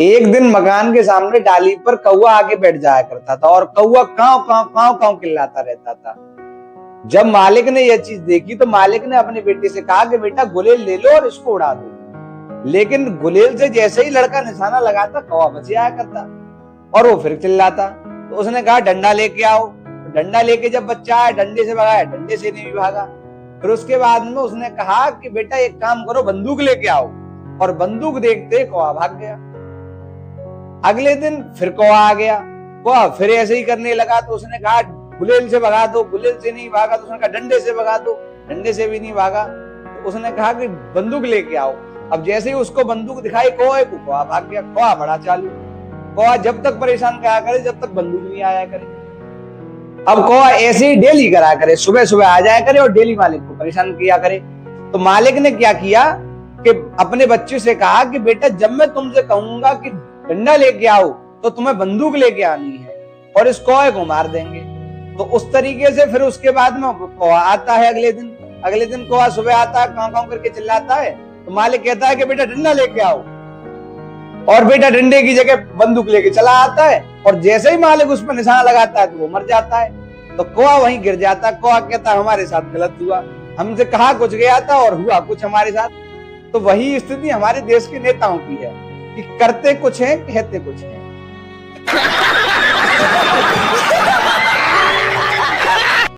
एक दिन मकान के सामने डाली पर कौवा आके बैठ जाया करता था और कौवा काव काव काव काव चिल्लाता रहता था। जब मालिक ने यह चीज देखी तो मालिक ने अपने बेटे से कहा कि बेटा गुलेल ले लो और इसको उड़ा दो। लेकिन गुलेल से जैसे ही लड़का निशाना लगाता कौवा बच आया करता और वो फिर चिल्लाता। तो उसने कहा डंडा लेके आओ। डंडा लेके जब बच्चा आया डंडे से भगाया, डंडे से नहीं भागा। फिर उसके बाद में उसने कहा कि बेटा एक काम करो, बंदूक लेके आओ। और बंदूक देखते कौवा भाग गया। अगले दिन फिर कौवा आ गया, कौवा फिर ऐसे ही करने लगा। तो उसने कहा गुलेल से भगा दो, गुलेल से नहीं भागा। तो उसने कहा डंडे से भगा दो, डंडे से भी नहीं भागा। तो उसने कहा कि बंदूक लेके आओ। अब जैसे ही उसको बंदूक दिखाई कौवे को, कौवा भाग गया। कौवा बड़ा चालू, कौवा जब तक परेशान करा करे जब तक बंदूक नहीं आया करे। अब कौवा ऐसे ही डेली करा करे, सुबह सुबह आ जाया करे और डेली मालिक को परेशान किया करे। तो मालिक ने क्या किया कि अपने बच्चे से कहा कि बेटा जब मैं तुमसे कहूंगा कि डंडा लेके आओ तो तुम्हें बंदूक लेके आनी है और इस कौवे को मार देंगे। तो उस तरीके से फिर उसके बाद में कौवा आता है अगले दिन कौवा सुबह आता है, कांव कांव करके चिल्लाता है। तो मालिक कहता है कि बेटा डंडा लेके आओ और बेटा डंडे की जगह बंदूक लेके चला आता है। और जैसे ही मालिक उस पर निशाना लगाता है तो वो मर जाता है। तो कौवा वहीं गिर जाता है। कौवा कहता है हमारे साथ गलत हुआ, हमसे कहा कुछ गया था और हुआ कुछ हमारे साथ। तो वही स्थिति हमारे देश के नेताओं की है कि करते कुछ है, कहते कुछ है।